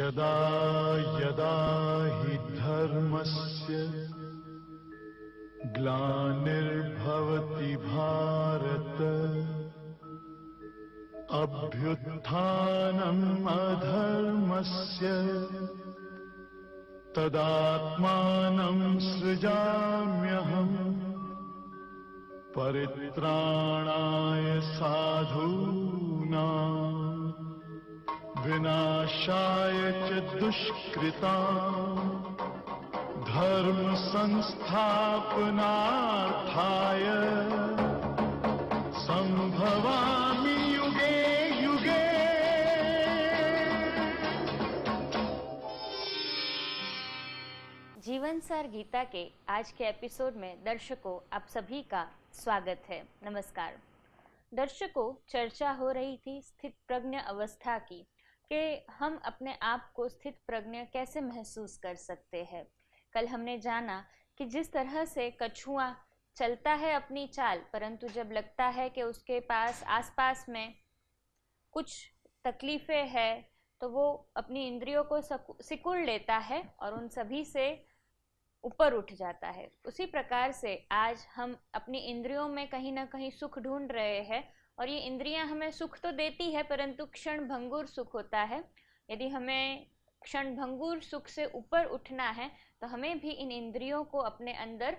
यदा यदा हि धर्मस्य ग्लानिर्भवति भारत अभ्युत्थानम् अधर्मस्य तदात्मानं सृजाम्यहम् परित्राणाय साधूनां विनाशाय च दुष्कृतां धर्म संस्थापनार्थाय संभवामि युगे युगे। जीवनसार गीता के आज के एपिसोड में दर्शकों आप सभी का स्वागत है। नमस्कार दर्शकों, चर्चा हो रही थी स्थित प्रज्ञ अवस्था की कि हम अपने आप को स्थित प्रज्ञ कैसे महसूस कर सकते हैं। कल हमने जाना कि जिस तरह से कछुआ चलता है अपनी चाल, परंतु जब लगता है कि उसके पास आसपास में कुछ तकलीफ़ें हैं तो वो अपनी इंद्रियों को सिकुड़ लेता है और उन सभी से ऊपर उठ जाता है। उसी प्रकार से आज हम अपनी इंद्रियों में कहीं ना कहीं सुख ढूंढ रहे हैं और ये इंद्रियां हमें सुख तो देती है परंतु क्षण भंगुर सुख होता है। यदि हमें क्षण भंगुर सुख से ऊपर उठना है तो हमें भी इन इंद्रियों को अपने अंदर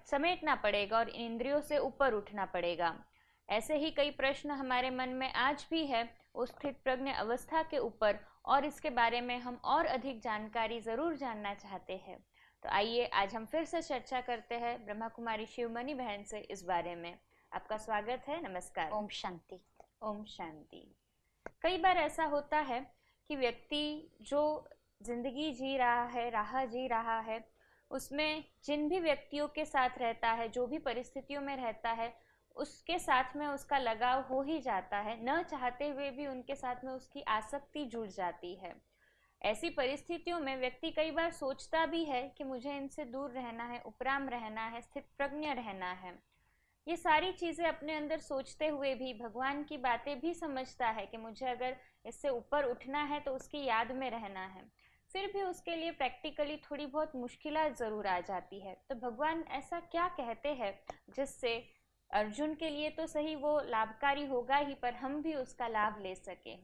समेटना पड़ेगा और इन इंद्रियों से ऊपर उठना पड़ेगा। ऐसे ही कई प्रश्न हमारे मन में आज भी है उस स्थित प्रज्ञ अवस्था के ऊपर, और इसके बारे में हम और अधिक जानकारी ज़रूर जानना चाहते हैं। तो आइए आज हम फिर से चर्चा करते हैं ब्रह्मा कुमारी शिवमणि बहन से इस बारे में। आपका स्वागत है। नमस्कार। ओम शांति। ओम शांति। कई बार ऐसा होता है कि व्यक्ति जो जिंदगी जी रहा है, राह जी रहा है, उसमें जिन भी व्यक्तियों के साथ रहता है, जो भी परिस्थितियों में रहता है, उसके साथ में उसका लगाव हो ही जाता है। न चाहते हुए भी उनके साथ में उसकी आसक्ति जुड़ जाती है। ऐसी परिस्थितियों में व्यक्ति कई बार सोचता भी है कि मुझे इनसे दूर रहना है, उपराम रहना है, स्थित प्रज्ञ रहना है। ये सारी चीज़ें अपने अंदर सोचते हुए भी भगवान की बातें भी समझता है कि मुझे अगर इससे ऊपर उठना है तो उसकी याद में रहना है। फिर भी उसके लिए प्रैक्टिकली थोड़ी बहुत मुश्किलात ज़रूर आ जाती है। तो भगवान ऐसा क्या कहते हैं जिससे अर्जुन के लिए तो सही वो लाभकारी होगा ही, पर हम भी उसका लाभ ले सकें।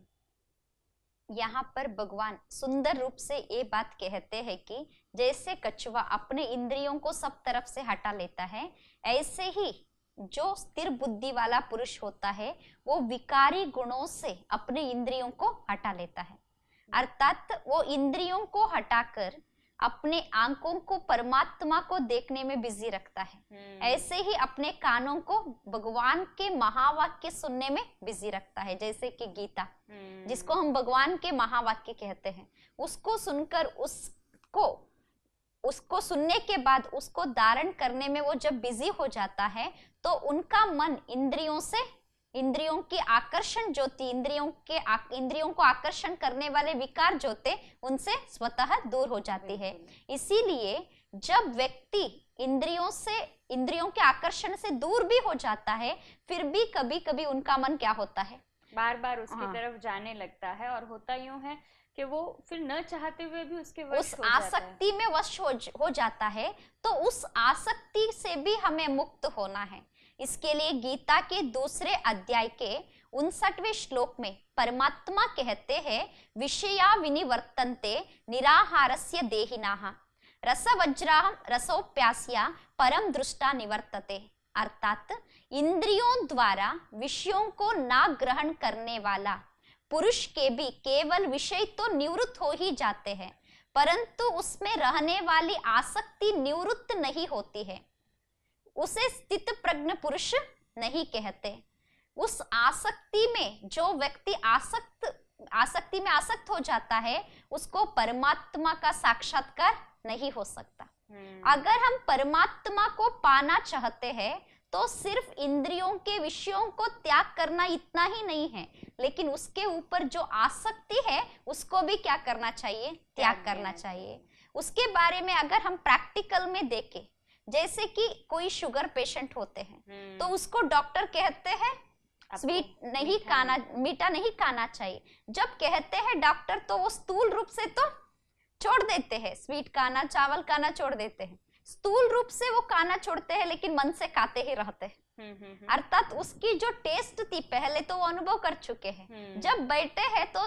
यहाँ पर भगवान सुंदर रूप से ये बात कहते हैं कि जैसे कछुआ अपने इंद्रियों को सब तरफ से हटा लेता है, ऐसे ही जो स्थिर बुद्धि वाला पुरुष होता है वो विकारी गुणों से अपने इंद्रियों को हटा लेता है। अर्थात वो इंद्रियों को हटाकर अपने आंखों को परमात्मा को देखने में बिजी रखता है। ऐसे ही अपने कानों को भगवान के महावाक्य सुनने में बिजी रखता है। जैसे कि गीता, जिसको हम भगवान के महावाक्य कहते हैं, उसको सुनकर उसको सुनने के बाद उसको धारण करने में वो जब बिजी हो जाता है तो उनका मन इंद्रियों की आकर्षण जो थी, इंद्रियों को आकर्षण करने वाले विकार जो थे, उनसे स्वतः दूर हो जाती है। इसीलिए जब व्यक्ति इंद्रियों के आकर्षण से दूर भी हो जाता है, फिर भी कभी कभी उनका मन क्या होता है, बार बार उसकी तरफ जाने लगता है। और होता यूं है कि वो फिर न चाहते हुए भी उसके वश हो आसक्ति में वश हो जाता है। तो उस आसक्ति से भी हमें मुक्त होना है। इसके लिए गीता के दूसरे अध्याय के 59वें श्लोक में परमात्मा कहते हैं, विषया विनिवर्तन्ते निराहारस्य देहिनाः रसवज्राहं रसोप्यास्या परम दृष्टा निवर्तते। अर्थात इंद्रियों द्वारा विषयों को ना ग्रहण करने वाला पुरुष के भी केवल विषय तो निवृत्त हो ही जाते हैं, परंतु उसमें रहने वाली आसक्ति निवृत्त नहीं होती है। उसे स्थित प्रज्ञ पुरुष नहीं कहते। उस आसक्ति में जो व्यक्ति आसक्ति में आसक्त हो जाता है, उसको परमात्मा का साक्षात्कार नहीं हो सकता। अगर हम परमात्मा को पाना चाहते हैं तो सिर्फ इंद्रियों के विषयों को त्याग करना इतना ही नहीं है, लेकिन उसके ऊपर जो आसक्ति है उसको भी क्या करना चाहिए, त्याग करना चाहिए। उसके बारे में अगर हम प्रैक्टिकल में देखें, जैसे कि कोई शुगर पेशेंट होते हैं तो उसको डॉक्टर कहते हैं स्वीट नहीं खाना, मीठा नहीं खाना चाहिए। जब कहते हैं डॉक्टर तो वो स्थूल रूप से तो छोड़ देते हैं, स्वीट खाना, चावल खाना छोड़ देते हैं, स्थूल रूप से वो खाना छोड़ते हैं, लेकिन मन से खाते ही रहते हैं। अर्थात उसकी जो टेस्ट थी पहले तो वो अनुभव कर चुके हैं। जब बैठे हैं तो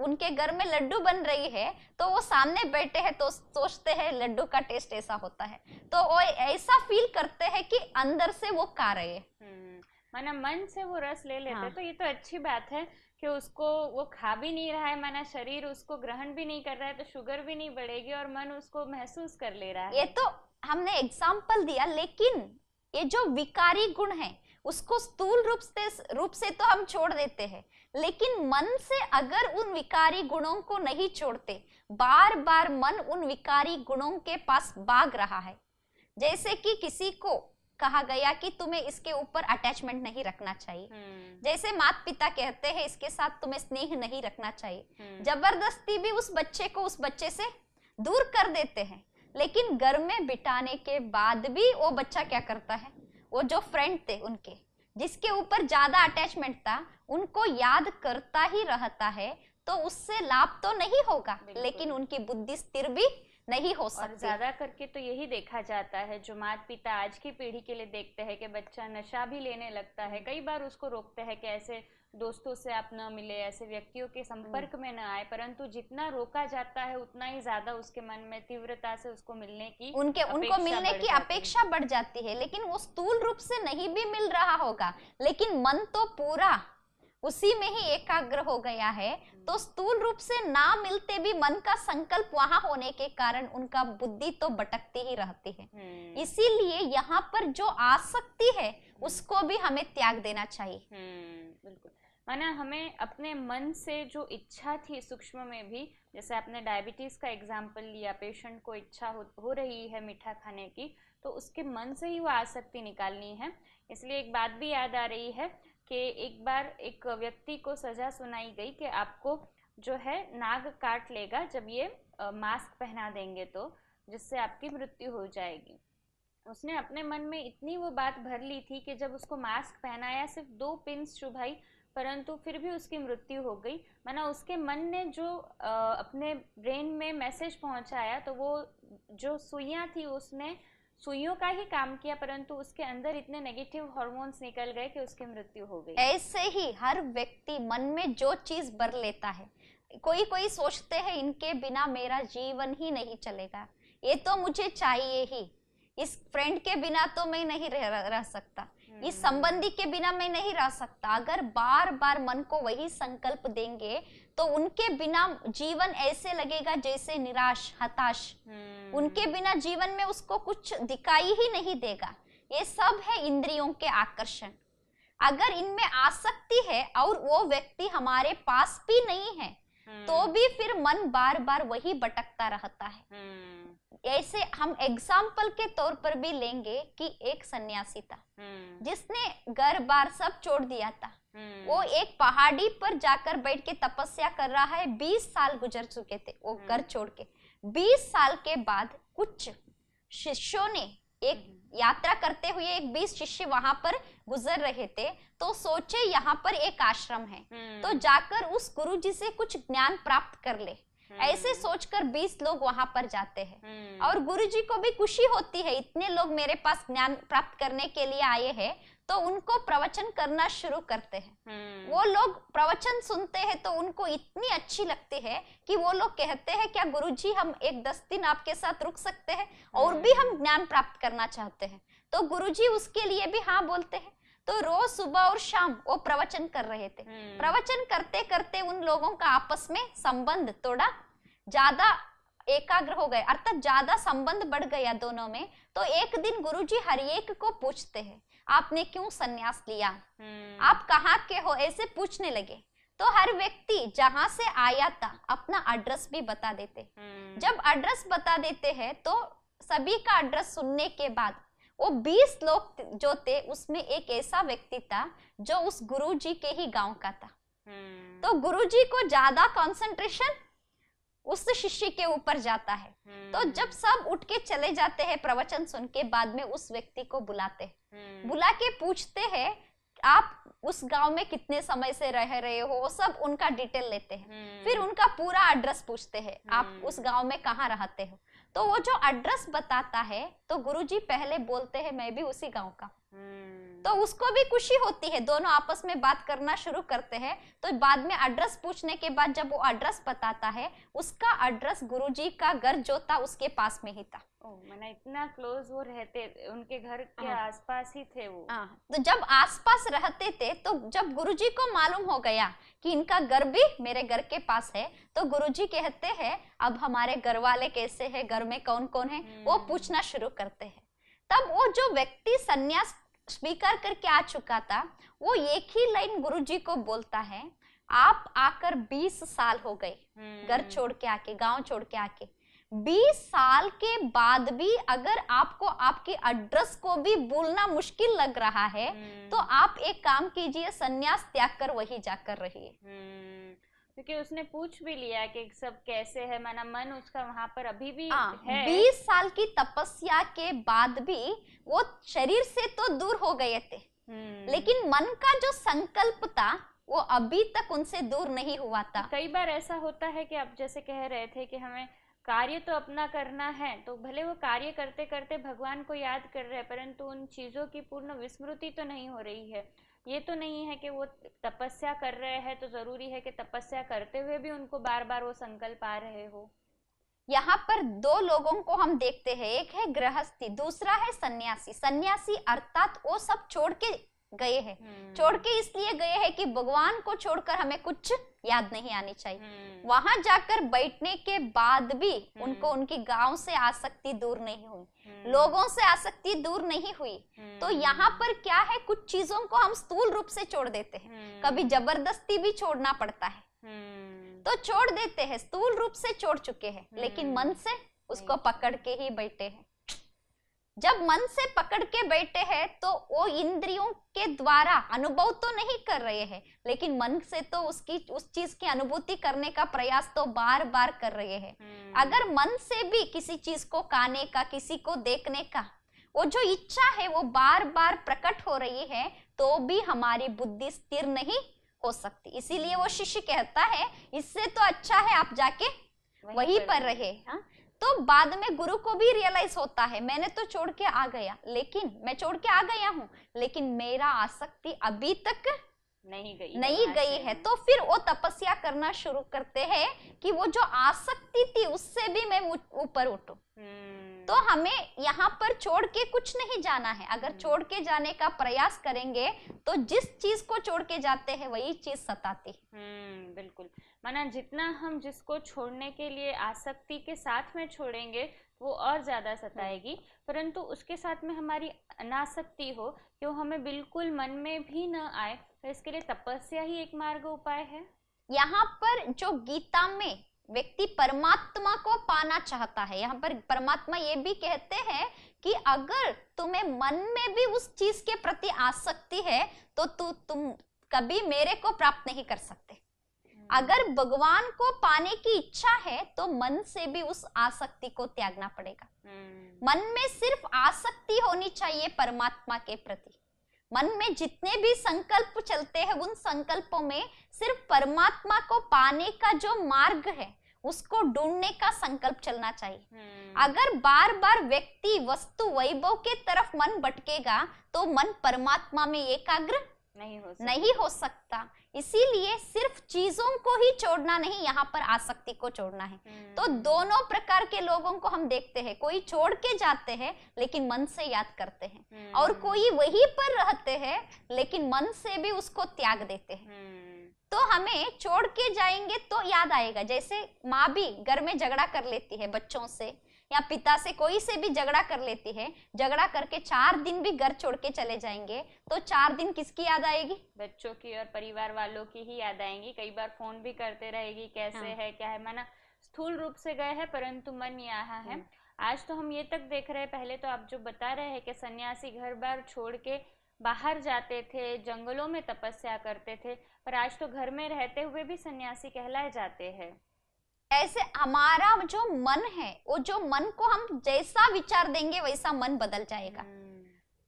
उनके घर में लड्डू बन रही है तो वो सामने बैठे हैं तो सोचते हैं लड्डू का टेस्ट ऐसा होता है, तो वो ऐसा फील करते हैं कि अंदर से वो खा रहे हैं, माना मन से वो रस ले लेते। हाँ। तो ये तो अच्छी बात है कि उसको वो खा भी नहीं रहा है, माना शरीर उसको ग्रहण भी नहीं कर रहा है, तो शुगर भी नहीं बढ़ेगी और मन उसको महसूस कर ले रहा है। ये तो हमने एग्जाम्पल दिया, लेकिन ये जो विकारी गुण है उसको स्थूल रूप से तो हम छोड़ देते हैं, लेकिन मन से अगर उन विकारी गुणों को नहीं छोड़ते, बार बार मन उन विकारी गुणों के पास भाग रहा है। जैसे कि किसी को कहा गया कि तुम्हें इसके ऊपर अटैचमेंट नहीं रखना चाहिए, जैसे माता पिता कहते हैं इसके साथ तुम्हें स्नेह नहीं रखना चाहिए, जबरदस्ती भी उस बच्चे को उस बच्चे से दूर कर देते हैं। लेकिन घर में बिठाने के बाद भी वो बच्चा क्या करता है, वो जो फ्रेंड थे उनके जिसके ऊपर ज्यादा अटैचमेंट था उनको याद करता ही रहता है, तो उससे लाभ तो नहीं होगा, लेकिन उनकी बुद्धि स्थिर भी नहीं हो सकती। और ज्यादा करके तो यही देखा जाता है, जो माता पिता आज की पीढ़ी के लिए देखते हैं कि बच्चा नशा भी लेने लगता है, कई बार उसको रोकते हैं कि ऐसे दोस्तों से आप न मिले, ऐसे व्यक्तियों के संपर्क में न आए, परंतु जितना रोका जाता है उतना ही ज्यादा उसके मन में तीव्रता से उसको मिलने की उनको मिलने की अपेक्षा बढ़ जाती है। लेकिन वो स्थूल रूप से नहीं भी मिल रहा होगा, लेकिन मन तो पूरा उसी में ही एकाग्र हो गया है, तो स्थूल रूप से ना मिलते भी मन का संकल्प वहां होने के कारण उनका बुद्धि तो भटकती ही रहती है। इसीलिए यहाँ पर जो आसक्ति है उसको भी हमें त्याग देना चाहिए। बिल्कुल, माना हमें अपने मन से जो इच्छा थी सूक्ष्म में भी, जैसे आपने डायबिटीज का एग्जाम्पल लिया, पेशेंट को इच्छा हो रही है मीठा खाने की, तो उसके मन से ही वो आसक्ति निकालनी है। इसलिए एक बात भी याद आ रही है कि एक बार एक व्यक्ति को सजा सुनाई गई कि आपको जो है नाग काट लेगा जब ये मास्क पहना देंगे, तो जिससे आपकी मृत्यु हो जाएगी। उसने अपने मन में इतनी वो बात भर ली थी कि जब उसको मास्क पहनाया, सिर्फ 2 पिंस चुभाई, परंतु फिर भी उसकी मृत्यु हो गई। माना उसके मन ने जो अपने ब्रेन में मैसेज पहुंचाया, तो वो जो सुइयां थी उसने सुइयों का ही काम किया, परंतु उसके अंदर इतने नेगेटिव हार्मोन्स निकल गए कि उसकी मृत्यु हो गई। ऐसे ही हर व्यक्ति मन में जो चीज भर लेता है, कोई सोचते हैं इनके बिना मेरा जीवन ही नहीं चलेगा, ये तो मुझे चाहिए ही, इस फ्रेंड के बिना तो मैं नहीं रह सकता, इस संबंधी के बिना मैं नहीं रह सकता। अगर बार बार मन को वही संकल्प देंगे तो उनके बिना जीवन ऐसे लगेगा जैसे निराश, हताश, उनके बिना जीवन में उसको कुछ दिखाई ही नहीं देगा। ये सब है इंद्रियों के आकर्षण। अगर इनमें आसक्ति है और वो व्यक्ति हमारे पास भी नहीं है, तो भी फिर मन बार बार वही भटकता रहता है। ऐसे हम एग्जाम्पल के तौर पर भी लेंगे कि एक सन्यासी था जिसने घर बार सब छोड़ दिया था। वो एक पहाड़ी पर जाकर बैठ के तपस्या कर रहा है, 20 साल गुजर चुके थे वो घर छोड़ के। 20 साल के बाद कुछ शिष्यों ने, एक यात्रा करते हुए एक 20 शिष्य वहां पर गुजर रहे थे, तो सोचे यहाँ पर एक आश्रम है, तो जाकर उस गुरुजी से कुछ ज्ञान प्राप्त कर ले। ऐसे सोचकर 20 लोग वहां पर जाते हैं और गुरुजी को भी खुशी होती है, इतने लोग मेरे पास ज्ञान प्राप्त करने के लिए आए हैं, तो उनको प्रवचन करना शुरू करते हैं। वो लोग प्रवचन सुनते हैं तो उनको इतनी अच्छी लगती है कि वो लोग कहते हैं क्या गुरुजी हम एक 10 दिन आपके साथ रुक सकते हैं और भी हम ज्ञान प्राप्त करना चाहते हैं। तो गुरुजी उसके लिए भी हाँ बोलते हैं। तो रोज सुबह और शाम वो प्रवचन कर रहे थे। प्रवचन करते करते उन लोगों का आपस में संबंध थोड़ा ज्यादा एकाग्र हो गए, अर्थात ज्यादा संबंध बढ़ गया दोनों में। तो एक दिन गुरुजी हर एक को पूछते हैं आपने क्यों सन्यास लिया, आप कहाँ के हो, ऐसे पूछने लगे। तो हर व्यक्ति जहां से आया था अपना एड्रेस भी बता देते। जब एड्रेस बता देते हैं तो सभी का एड्रेस सुनने के बाद वो 20 लोग जो थे उसमें एक ऐसा व्यक्ति था जो उस गुरुजी के ही गांव का था। तो गुरुजी को ज्यादा कंसंट्रेशन उस शिष्य के ऊपर जाता है। तो जब सब उठ के चले जाते हैं प्रवचन सुन के, बाद में उस व्यक्ति को बुलाते हैं, बुला के पूछते हैं आप उस गांव में कितने समय से रह रहे हो, वो सब उनका डिटेल लेते हैं। फिर उनका पूरा एड्रेस पूछते हैं, आप उस गांव में कहाँ रहते हो। तो वो जो एड्रेस बताता है तो गुरुजी पहले बोलते हैं मैं भी उसी गांव का। तो उसको भी खुशी होती है, दोनों आपस में बात करना शुरू करते हैं। तो बाद में एड्रेस पूछने के बाद जब वो एड्रेस बताता है, उसका एड्रेस गुरुजी का घर जो था उसके पास में ही था। माने इतना क्लोज वो रहते, उनके घर के आसपास ही थे वो। तो जब आसपास रहते थे तो जब गुरुजी को मालूम हो गया कि इनका घर भी मेरे घर के पास है, तो गुरुजी कहते हैं अब हमारे घर वाले कैसे हैं, घर में कौन कौन है, वो पूछना शुरू करते हैं। तब वो जो व्यक्ति सन्यास स्वीकार करके आ चुका था, वो एक ही लाइन गुरुजी को बोलता है, आप आकर 20 साल हो गए, घर छोड़ के आके, गांव छोड़ के आके 20 साल के बाद भी अगर आपको आपके एड्रेस को भी भूलना मुश्किल लग रहा है, तो आप एक काम कीजिए, सन्यास त्याग कर वही जाकर रहिए। क्योंकि उसने पूछ भी लिया कि सब कैसे है, माना मन उसका वहां पर अभी भी है। 20 साल की तपस्या के बाद भी वो शरीर से तो दूर हो गए थे, लेकिन मन का जो संकल्प था वो अभी तक उनसे दूर नहीं हुआ था। कई बार ऐसा होता है कि आप जैसे कह रहे थे कि हमें कार्य तो अपना करना है, तो भले वो कार्य करते करते भगवान को याद कर रहे हैं, परंतु उन चीजों की पूर्ण विस्मृति तो नहीं हो रही है। ये तो नहीं है कि वो तपस्या कर रहे हैं तो जरूरी है कि तपस्या करते हुए भी उनको बार बार वो संकल्प आ रहे हो। यहाँ पर दो लोगों को हम देखते हैं, एक है गृहस्थी, दूसरा है सन्यासी। सन्यासी अर्थात वो सब छोड़ के गए हैं। छोड़ के इसलिए गए हैं कि भगवान को छोड़कर हमें कुछ याद नहीं आनी चाहिए। वहां जाकर बैठने के बाद भी उनको उनकी गांव से आसक्ति दूर नहीं हुई, लोगों से आसक्ति दूर नहीं हुई। तो यहाँ पर क्या है, कुछ चीजों को हम स्थूल रूप से छोड़ देते हैं, कभी जबरदस्ती भी छोड़ना पड़ता है तो छोड़ देते हैं, स्थूल रूप से छोड़ चुके हैं, लेकिन मन से उसको पकड़ के ही बैठे हैं। जब मन से पकड़ के बैठे हैं तो वो इंद्रियों के द्वारा अनुभव तो नहीं कर रहे हैं, लेकिन मन से तो उस चीज की अनुभूति करने का प्रयास तो बार बार कर रहे हैं। अगर मन से भी किसी चीज को खाने का, किसी को देखने का वो जो इच्छा है वो बार बार प्रकट हो रही है, तो भी हमारी बुद्धि स्थिर नहीं हो सकती। इसीलिए वो शिष्य कहता है इससे तो अच्छा है आप जाके वहीं पर रहे। तो बाद में गुरु को भी रियलाइज होता है मैंने तो छोड़ के आ गया, लेकिन मैं छोड़ के आ गया हूँ, लेकिन मेरा आसक्ति अभी तक नहीं गई है। तो फिर वो तपस्या करना शुरू करते हैं कि वो जो आसक्ति थी उससे भी मैं ऊपर उठूं। तो हमें यहाँ पर छोड़ के कुछ नहीं जाना है। अगर छोड़ के जाने का प्रयास करेंगे तो जिस चीज को छोड़ के जाते हैं वही चीज सताती। बिल्कुल, माना जितना हम जिसको छोड़ने के लिए आसक्ति के साथ में छोड़ेंगे वो और ज्यादा सताएगी, परंतु उसके साथ में हमारी अनासक्ति हो कि वो हमें बिल्कुल मन में भी न आए, तो इसके लिए तपस्या ही एक मार्ग उपाय है। यहाँ पर जो गीता में व्यक्ति परमात्मा को पाना चाहता है, यहाँ पर परमात्मा ये भी कहते हैं कि अगर तुम्हें मन में भी उस चीज के प्रति आसक्ति है तो तुम कभी मेरे को प्राप्त नहीं कर सकते। अगर भगवान को पाने की इच्छा है तो मन से भी उस आसक्ति को त्यागना पड़ेगा। मन में सिर्फ आसक्ति होनी चाहिए परमात्मा के प्रति। मन में जितने भी संकल्प चलते हैं उन संकल्पों में सिर्फ परमात्मा को पाने का जो मार्ग है उसको ढूंढने का संकल्प चलना चाहिए। अगर बार बार व्यक्ति वस्तु वैभव के तरफ मन भटकेगा तो मन परमात्मा में एकाग्र नहीं हो सकता। इसीलिए सिर्फ चीजों को ही छोड़ना नहीं, यहाँ पर आसक्ति को छोड़ना है। तो दोनों प्रकार के लोगों को हम देखते हैं, कोई छोड़ के जाते हैं लेकिन मन से याद करते हैं, और कोई वहीं पर रहते हैं लेकिन मन से भी उसको त्याग देते हैं। तो हमें छोड़ के जाएंगे तो याद आएगा। जैसे माँ भी घर में झगड़ा कर लेती है बच्चों से, या पिता से कोई से भी झगड़ा कर लेती है, झगड़ा करके 4 दिन भी घर छोड़ के चले जाएंगे तो 4 दिन किसकी याद आएगी? बच्चों की और परिवार वालों की ही याद आएंगी। कई बार फोन भी करते रहेगी, कैसे है, क्या है, माना स्थूल रूप से गए हैं परंतु मन यहाँ है। आज तो हम ये तक देख रहे हैं, पहले तो आप जो बता रहे हैं कि सन्यासी घर बार छोड़ के बाहर जाते थे, जंगलों में तपस्या करते थे, पर आज तो घर में रहते हुए भी सन्यासी कहलाए जाते हैं। ऐसे हमारा जो मन है, वो जो मन को हम जैसा विचार देंगे वैसा मन बदल जाएगा।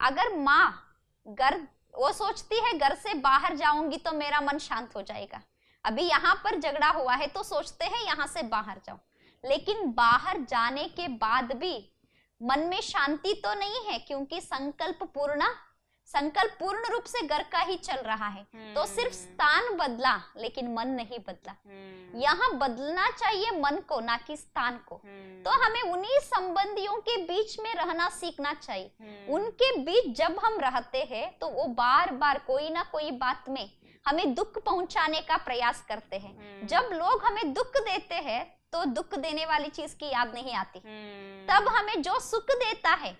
अगर माँ घर वो सोचती है घर से बाहर जाऊंगी तो मेरा मन शांत हो जाएगा। अभी यहाँ पर झगड़ा हुआ है तो सोचते हैं यहाँ से बाहर जाओ, लेकिन बाहर जाने के बाद भी मन में शांति तो नहीं है, क्योंकि संकल्प पूर्ण रूप से घर का ही चल रहा है। तो सिर्फ स्थान बदला लेकिन मन नहीं बदला। यहाँ बदलना चाहिए मन को, ना कि स्थान को। तो हमें उन्हीं संबंधियों के बीच में रहना सीखना चाहिए। उनके बीच जब हम रहते हैं तो वो बार बार कोई ना कोई बात में हमें दुख पहुंचाने का प्रयास करते हैं। जब लोग हमें दुख देते हैं तो दुख देने वाली चीज की याद नहीं आती। तब हमें जो सुख देता है,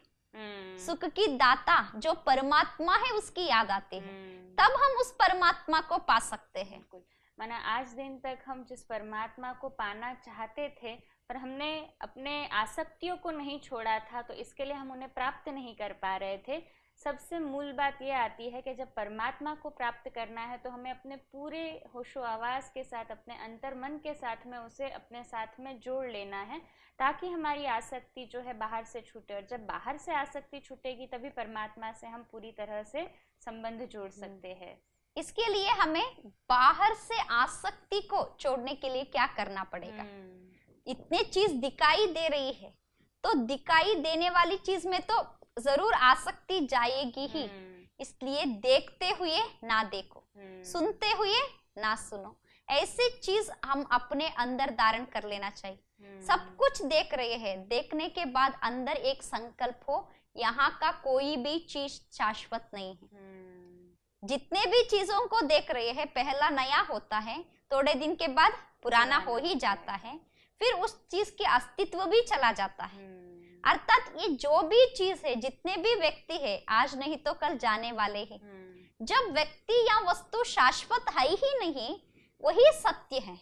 सुख की दाता जो परमात्मा है, उसकी याद आती है। तब हम उस परमात्मा को पा सकते हैं। माना आज दिन तक हम जिस परमात्मा को पाना चाहते थे, पर हमने अपने आसक्तियों को नहीं छोड़ा था, तो इसके लिए हम उन्हें प्राप्त नहीं कर पा रहे थे। सबसे मूल बात यह आती है कि जब परमात्मा को प्राप्त करना है तो हमें अपने पूरे होशो आवाज के साथ, अपने अंतर मन के साथ में उसे अपने साथ में जोड़ लेना है, ताकि हमारी आसक्ति जो है बाहर से छूटे। और जब बाहर से आसक्ति छूटेगी तभी परमात्मा से हम पूरी तरह से संबंध जोड़ सकते हैं। इसके लिए हमें बाहर से आसक्ति को छोड़ने के लिए क्या करना पड़ेगा? इतने चीज दिखाई दे रही है तो दिखाई देने वाली चीज में तो जरूर आसक्ति जाएगी ही। इसलिए देखते हुए ना देखो, सुनते हुए ना सुनो, ऐसी चीज हम अपने अंदर धारण कर लेना चाहिए। सब कुछ देख रहे हैं, देखने के बाद अंदर एक संकल्प हो, यहाँ का कोई भी चीज शाश्वत नहीं है। जितने भी चीजों को देख रहे हैं, पहला नया होता है, थोड़े दिन के बाद पुराना हो ही जाता है, फिर उस चीज के अस्तित्व भी चला जाता है। अर्थात ये जो भी चीज है, जितने भी व्यक्ति है, आज नहीं तो कल जाने वाले हैं। जब व्यक्ति या वस्तु शाश्वत है ही नहीं, वही सत्य है।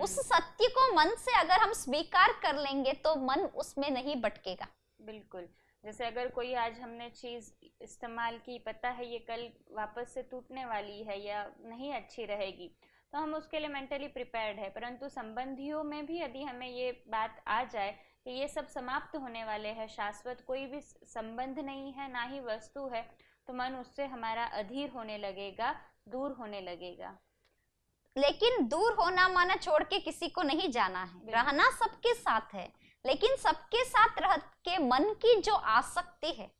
उस सत्य को मन से अगर हम स्वीकार कर लेंगे तो मन उसमें नहीं भटकेगा। बिल्कुल। जैसे अगर कोई आज हमने चीज इस्तेमाल की, पता है ये कल वापस से टूटने वाली है या नहीं अच्छी रहेगी, तो हम उसके लिए मेंटली प्रिपेयर्ड है। परंतु संबंधियों में भी यदि हमें ये बात आ जाए कि ये सब समाप्त होने वाले हैं, शाश्वत कोई भी संबंध नहीं है, ना ही वस्तु है, तो मन उससे हमारा अधीर होने लगेगा, दूर होने लगेगा। लेकिन दूर होना माना छोड़ के किसी को नहीं जाना है, रहना सबके साथ है, लेकिन सबके साथ रह के मन की जो आसक्ति है,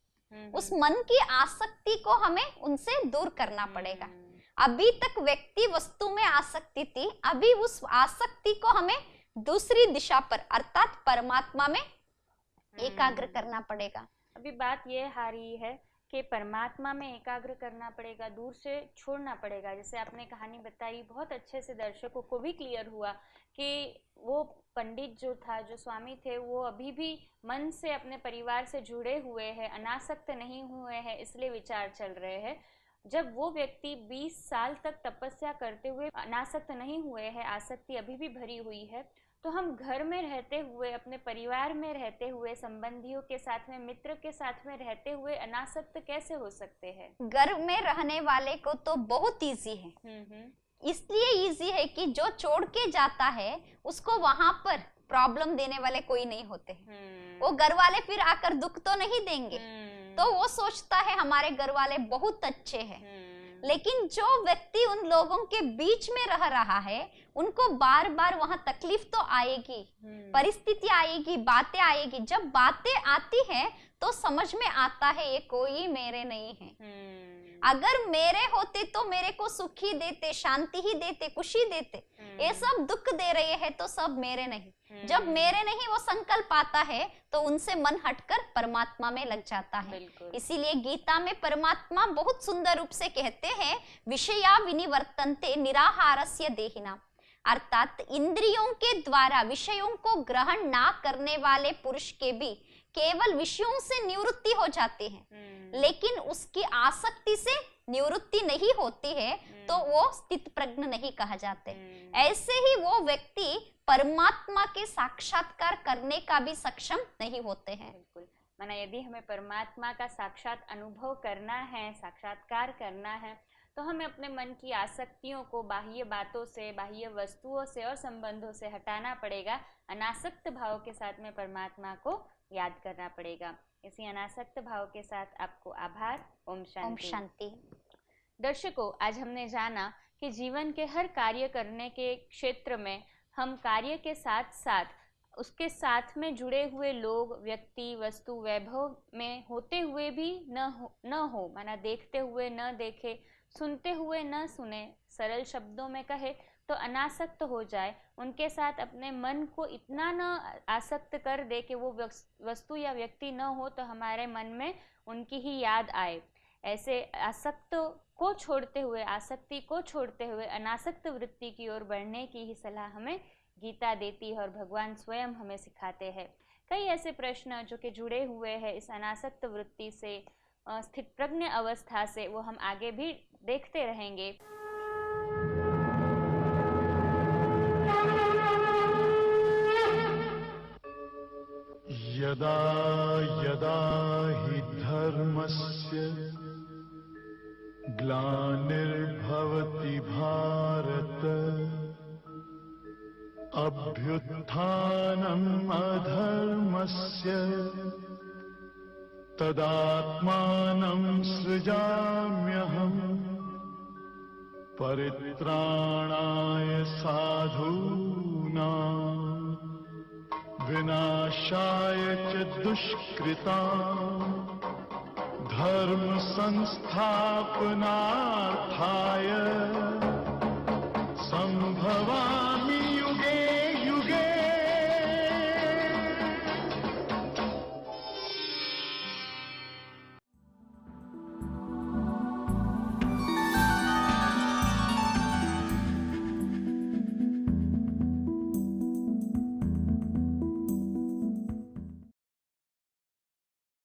उस मन की आसक्ति को हमें उनसे दूर करना पड़ेगा। अभी तक व्यक्ति वस्तु में आसक्ति थी, अभी उस आसक्ति को हमें दूसरी दिशा पर अर्थात परमात्मा में एकाग्र करना पड़ेगा। अभी बात ये आ रही है कि परमात्मा में एकाग्र करना पड़ेगा, दूर से छोड़ना पड़ेगा। जैसे आपने कहानी बताई, बहुत अच्छे से दर्शकों को भी क्लियर हुआ कि वो पंडित जो था, जो स्वामी थे, वो अभी भी मन से अपने परिवार से जुड़े हुए हैं, अनासक्त नहीं हुए हैं, इसलिए विचार चल रहे हैं। जब वो व्यक्ति 20 साल तक तपस्या करते हुए अनासक्त नहीं हुए हैं, आसक्ति अभी भी भरी हुई है, तो हम घर में रहते हुए, अपने परिवार में रहते हुए, संबंधियों के साथ में, मित्र के साथ में रहते हुए अनासक्त कैसे हो सकते हैं? घर में रहने वाले को तो बहुत इजी है। इसलिए इजी है कि जो छोड़ के जाता है उसको वहां पर प्रॉब्लम देने वाले कोई नहीं होते। वो घर वाले फिर आकर दुख तो नहीं देंगे, तो वो सोचता है हमारे घर वाले बहुत अच्छे हैं। लेकिन जो व्यक्ति उन लोगों के बीच में रह रहा है, उनको बार बार वहां तकलीफ तो आएगी, परिस्थिति आएगी, बातें आएगी। जब बातें आती हैं तो समझ में आता है ये कोई मेरे नहीं है। अगर मेरे होते तो मेरे को सुख ही देते, शांति ही देते, खुशी देते। ये सब दुख दे रहे हैं तो सब मेरे नहीं। जब मेरे नहीं वो संकल्प आता है तो उनसे मन हटकर परमात्मा में लग जाता है। इसीलिए गीता में परमात्मा बहुत सुंदर रूप से कहते हैं, विषया विनिवर्तन्ते निराहारस्य देहिना। अर्थात इंद्रियों के द्वारा विषयों को ग्रहण ना करने वाले पुरुष के भी केवल विषयों से निवृत्ति हो जाती है, लेकिन उसकी आसक्ति से निवृत्ति नहीं होती है, तो वो स्थित प्रज्ञ नहीं कहा जाते। ऐसे ही वो व्यक्ति परमात्मा के साक्षात्कार करने का भी सक्षम नहीं होते हैं। बिल्कुल। माना यदि हमें परमात्मा का साक्षात अनुभव करना है, साक्षात्कार करना है, तो हमें अपने मन की आसक्तियों को बाह्य बातों से, बाह्य वस्तुओं से और संबंधों से हटाना पड़ेगा। अनासक्त भाव के साथ में परमात्मा को याद करना पड़ेगा। इसी अनासक्त भाव के साथ आपको आभार। ओम शांति। ओम शांति। दर्शकों, आज हमने जाना कि जीवन के हर कार्य करने के क्षेत्र में हम कार्य के साथ साथ उसके साथ में जुड़े हुए लोग, व्यक्ति, वस्तु, वैभव में होते हुए भी न हो माना देखते हुए न देखे, सुनते हुए न सुने, सरल शब्दों में कहे तो अनासक्त हो जाए, उनके साथ अपने मन को इतना न आसक्त कर दे कि वो वस्तु या व्यक्ति न हो तो हमारे मन में उनकी ही याद आए। ऐसे आसक्त को छोड़ते हुए, आसक्ति को छोड़ते हुए अनासक्त वृत्ति की ओर बढ़ने की ही सलाह हमें गीता देती है और भगवान स्वयं हमें सिखाते हैं। कई ऐसे प्रश्न जो कि जुड़े हुए हैं इस अनासक्त वृत्ति से, स्थित प्रज्ञ अवस्था से, वो हम आगे भी देखते रहेंगे। यदा यदा हि धर्मस्य ग्लानिर्भवति भारत अभ्युत्थानम् अधर्मस्य तदात्मानं सृजाम्यहम् परित्राणाय साधूनां विनाशाय च दुष्कृतां धर्म संस्थापनार्थाय संभवामि